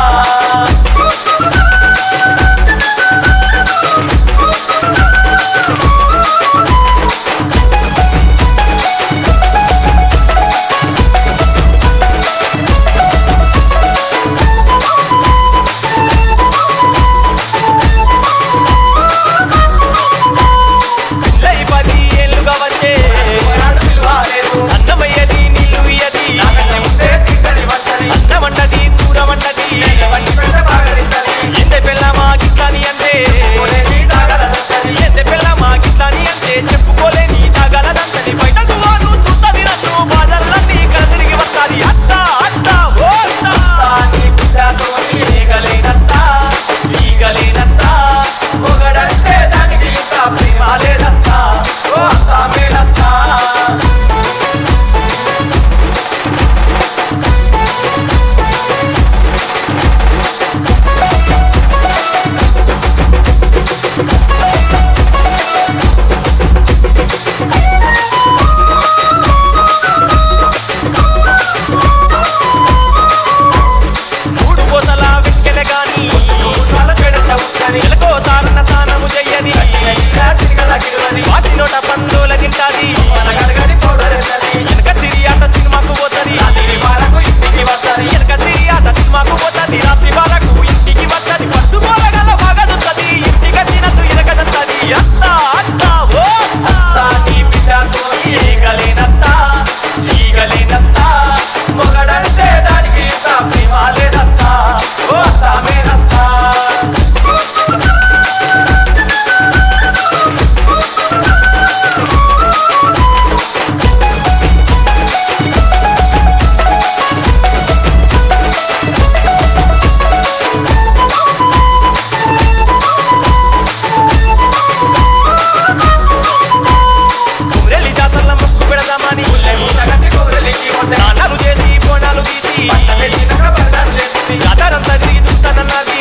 [SPEAKER 9] జాతరంతా తిరిగి చూస్తానన్నది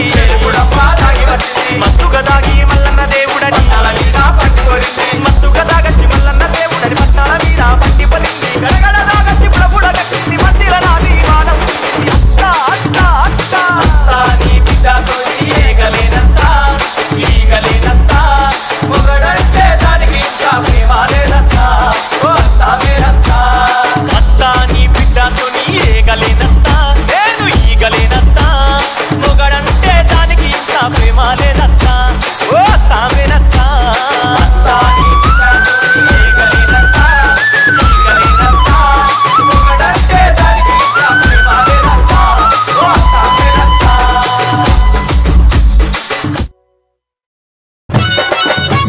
[SPEAKER 9] మత్తుగా దాగి మల్లన్న దేవుడని మత్తుగా దాగచ్చి మల్లన్న దేవుడని పట్టాల మీద పట్టి పలింది గడగడ దాగచ్చి ప్రభుడ గచ్చింది మందిర నాది వాదం నీ బిడ్డతో ఏగలేనంత ఈగలేనంత మొగడంటే దానికి ఇంకా ప్రేమాలేనంత ఓ తావేనంత అత్తా నీ బిడ్డతో ఏగలేనంత నేను ఈగలేనంత మొగడంటే దానికి ఇంకా ప్రేమాలేనంత ఓ తావేనంత అత్తా నీ బిడ్డతో ఏగలేనంత ఈగలేనంత మొగడంటే దానికి ఇంకా ప్రేమాలేనంత ఓ తావేనంత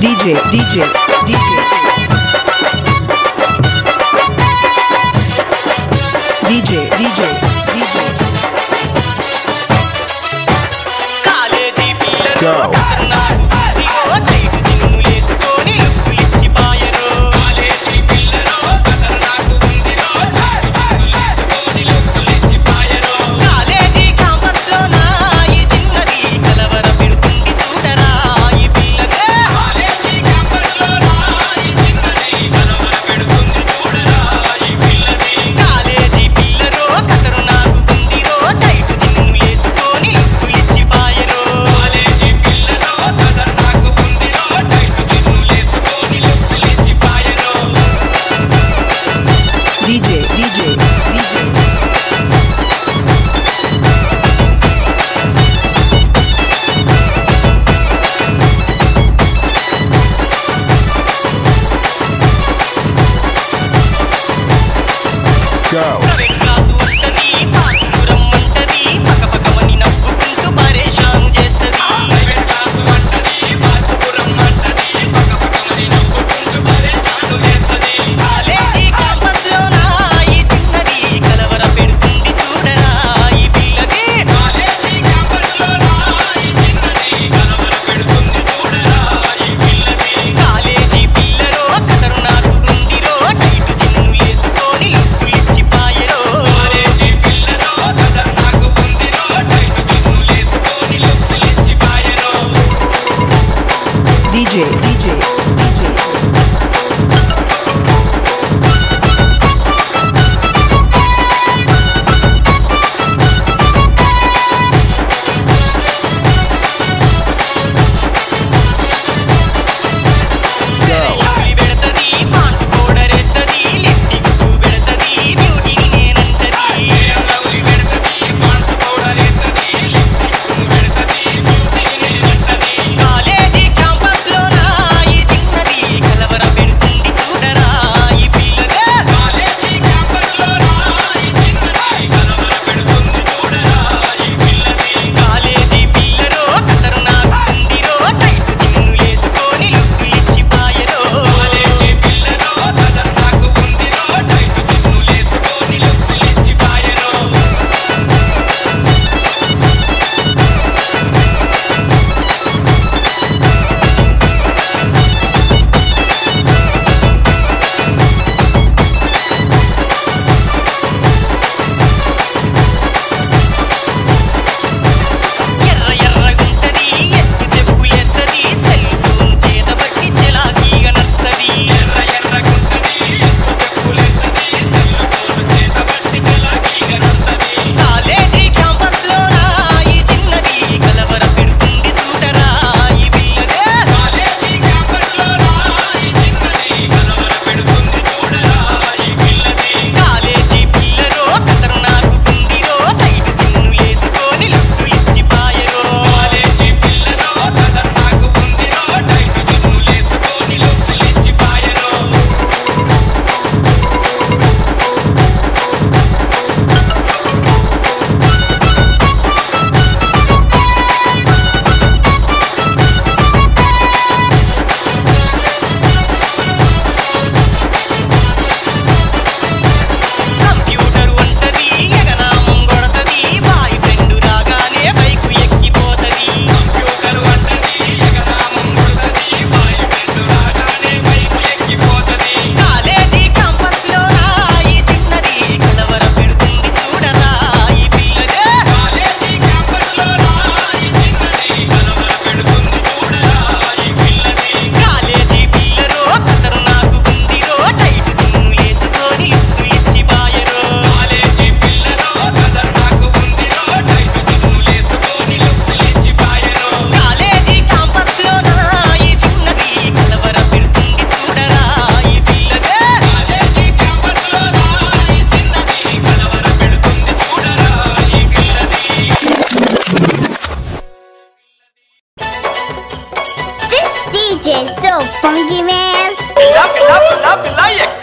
[SPEAKER 1] DJ DJ DJ DJ DJ DJ
[SPEAKER 9] college పిల్లలు
[SPEAKER 2] Go.
[SPEAKER 9] నాకు టైట్ జిమ్ములేసుకొని లుక్కులిచ్చి పాయరు కాలేజీ పిల్లలు నాకు ఉందిరో లుక్కులిచ్చి పాయరు కాలేజీ క్యాంపస్ లో నా ఈ చిన్నది కలవర పెడుతుంది చూడరా ఈ పిల్లదే కాలేజీ క్యాంపస్ లో నా ఈ చిన్నది కలవర పెడుతుంది చూడరా ఈ పిల్లది కాలేజీ పిల్లలు కతరు నా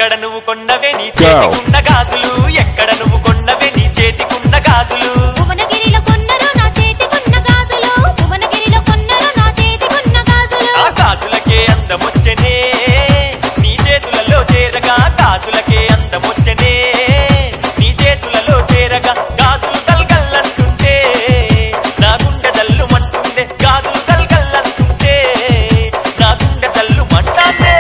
[SPEAKER 9] ఎక్కడ నువ్వు కొన్నవే నీ చేతికున్న గాజులు ఎక్కడ నువ్వు కొన్నవే నీ చేతికున్న గాజులు
[SPEAKER 7] భువనగిరిలో కొన్నరు నా చేతికున్న గాజులు భువనగిరిలో కొన్నరు నా చేతికున్న గాజులు
[SPEAKER 9] ఆ గాజులకే అందమొచ్చనే నీ చేతులలో చేరగా గాజులకే అందమొచ్చనే నీ చేతులలో చేరగా గాజులు గల్గల్లంటుంటే నా గుండె దల్లుమంటుందే గాజులు గల్గల్లంటుంటే నా గుండె దల్లుమంటాందే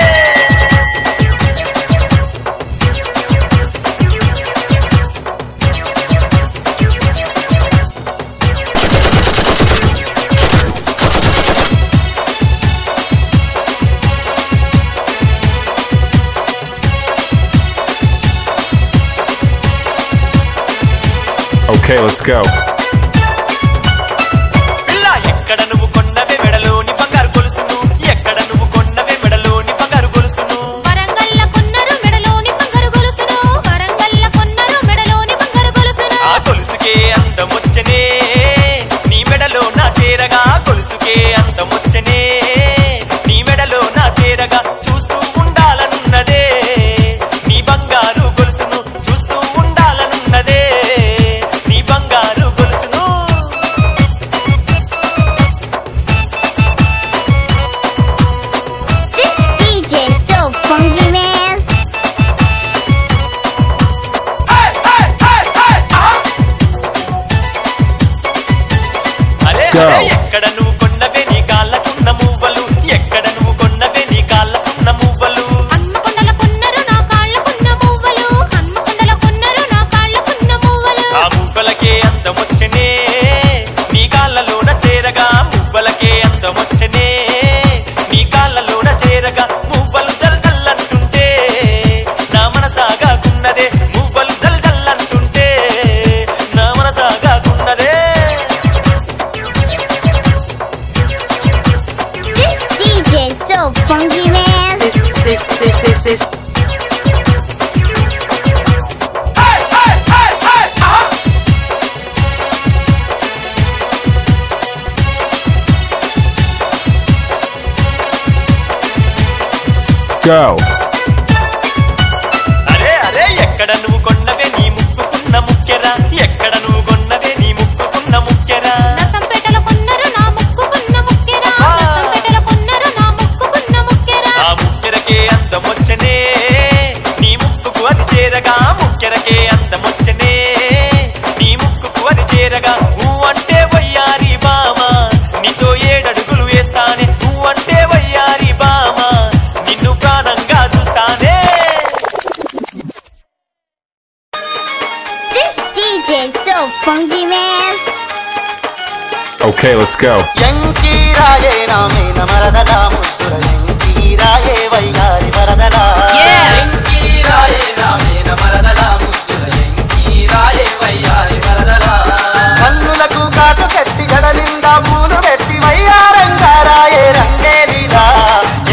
[SPEAKER 2] Okay, let's go.
[SPEAKER 9] పిల్ల ఎక్కడ నువ్వు కొన్నవే మెడలోని బంగారు గొలుసును ఎక్కడ నువ్వు కొన్నవే మెడలోని బంగారు గొలుసును
[SPEAKER 7] వరంగల్ల కొన్నరు మెడలోని బంగారు గొలుసును వరంగల్ల కొన్నరు మెడలోని బంగారు గొలుసును
[SPEAKER 9] ఆ గొలుసుకే అందమొచ్చనే నీ మెడలో నా చేరగా గొలుసుకే అందమొచ్చనే నీ మెడలో నా చేరగా చూస్తూ ఉండాలనున్నదే నీ బంగారు గొలుసును చూస్తూ ఉండాలనున్నదే నీ బంగారు గొలుసును
[SPEAKER 5] This DJ is so funky, man.
[SPEAKER 9] అరే
[SPEAKER 2] Go.
[SPEAKER 9] అరే ఎక్కడ నువ్వు కొన్నవే నీ కాళ్ళకున్న మువ్వలు ఎక్కడ నువ్వు కొన్నవే నీ కాళ్ళకున్న మువ్వలు
[SPEAKER 7] హన్మకొండల కొన్నరు నా కాళ్ళకున్న మువ్వలు హన్మకొండల కొన్నరు నా కాళ్ళకున్న మువ్వలు
[SPEAKER 9] ఆ మువ్వలకే అందమొచ్చనే నీ కాళ్ళలోన చేరగా మువ్వలకే అందమొచ్చనే నీ కాళ్ళలోన చేరగా మువ్వలు జల్ జల్లంటుంటే నా మనసాగాకున్నదే మువ్వలు జల్ జల్లంటుంటే నా మనసాగాకున్నదే
[SPEAKER 5] This DJ is so funky, man.
[SPEAKER 2] Go.
[SPEAKER 9] అరే అరే ఎక్కడ నువ్వు కొన్నవే నీ ముక్కుకున్న ముక్కెరా ఎక్కడ నువ్వు కొన్నవే నీ ముక్కుకున్న ముక్కెరా
[SPEAKER 7] నర్సంపేటలో కొన్నరు నా ముక్కుకున్న ముక్కెరా నర్సంపేటలో కొన్నరు నా ముక్కుకున్న ముక్కెరా
[SPEAKER 9] ఆ ముక్కెరకే అందమొచ్చనే నీ ముక్కుకు అది చేరగా ముక్కెరకే అందమొచ్చనే నీ ముక్కుకు అది చేరగా నువ్వంటే వయ్యారి బామ నీతో 7 అడుగులు వేస్తానే నువ్వంటే వయ్యారి బామ నిన్ను ప్రాణంగా చూస్తానే
[SPEAKER 5] This DJ is so funky, man.
[SPEAKER 2] Okay, let's go.
[SPEAKER 6] ఎంకీరాయే నామేన మరదల ముద్దుల ఎంకీరాయే వయ్యారి వరదల కన్నులకు కాటు కట్టి జడ నిండా పూలు పెట్టి వయ్యారంగారాయే రంగేలీలా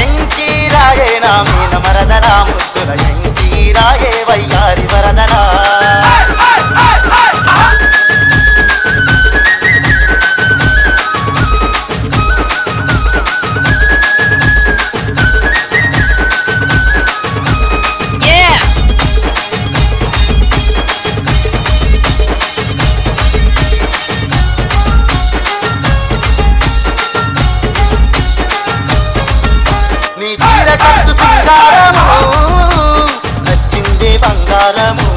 [SPEAKER 6] ఎంకీరాయే నామేన మరదల ముద్దుల ఎంకీరాయే వయ్యారి వరదల నీ చీర కట్టు సింగారము నచ్చిందే బంగారము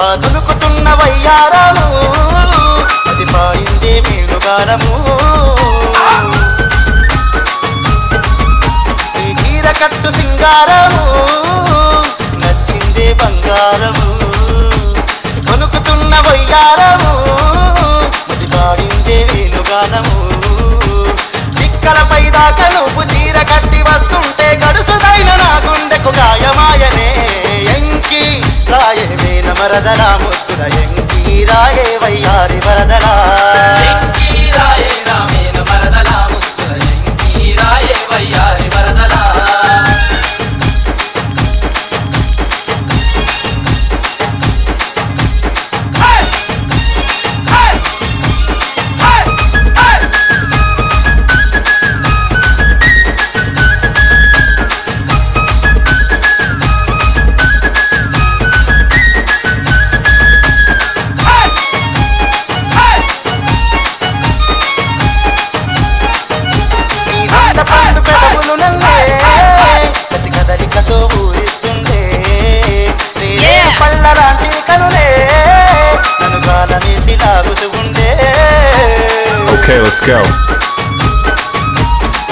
[SPEAKER 6] ఆ దునుకుతున్న వయ్యారము అది పాడిందే మేలుగారము నీ చీర కట్టు సింగారము నచ్చిందే బంగారము దునుకుతున్న వయ్యారము అది పాడిందే వేణుగానము చిక్కలపై దాకా నువ్వు చీర కట్టి వస్తుంటే గడుసుదైన నా గుండెకు గాయమాయనే ఎంకి రాయే మేన మరదల ముద్దుల ఎంకి రాయే వయ్యారి వరదల
[SPEAKER 2] Okay, let's go.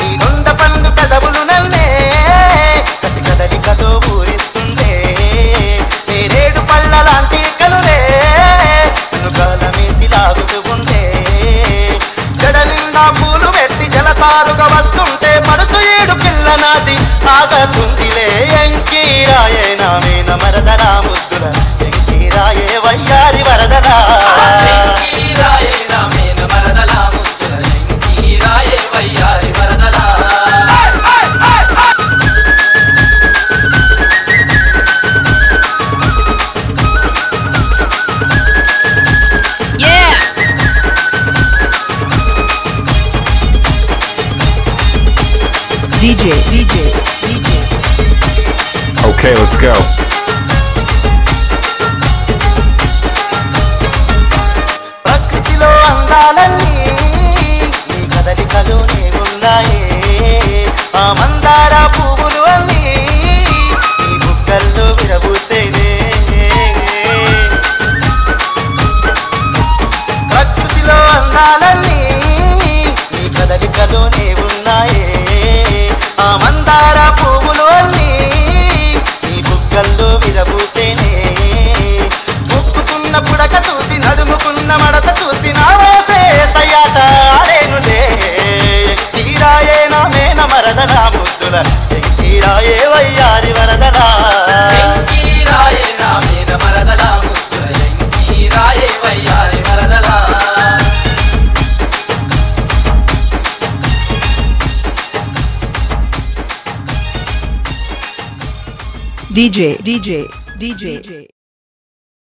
[SPEAKER 9] ఈ దొండ పండు కదవులు నన్నే కసి కదలికతో ఊరిస్తుందే నేరేడు పళ్ళ లాంటి కనులే కాలమేసి లాగుతూ ఉంటే జడ నిండా పూలు పెట్టి జలతారుగా వస్తుంటే మనసు ఏడు పిల్ల నాది ఆగతుందిలే ఎంకీరాయే నామేన మరదరా ముద్దుల ఎంకీరాయే వయ్యారి వరదరా ఎంకీరాయే నామేన మరదలా ముద్దుల ఎంకీరాయే వయ్యారి వరదరా
[SPEAKER 1] DJ.
[SPEAKER 2] Okay, let's go.
[SPEAKER 9] ప్రకృతిలో అందాలన్నీ నీ కదలికలోనే ఉన్నాయే ఆ మందార పువ్వులు అన్నీ నీ బుగ్గల్లో విరబూసేనే ప్రకృతిలో అందాలన్నీ నీ కదలికలోనే ఉన్నాయే ఆ మందార పువ్వులు అన్నీ నీ బుగ్గల్లో విరబూసేనే ముక్కుకున్న పుడక చూసి నడుముకున్న మడత చూసి నా వేసే సయ్యాట ఆడేనులే ఎంకీరాయే నామేన మరదలా ముద్దుల ఎంకీరాయే వయ్యారి వరదలా ఎంకీరాయే నామేన మరదలా ముద్దుల ఎంకీరాయే వయ్యారి వరదలా
[SPEAKER 1] DJ.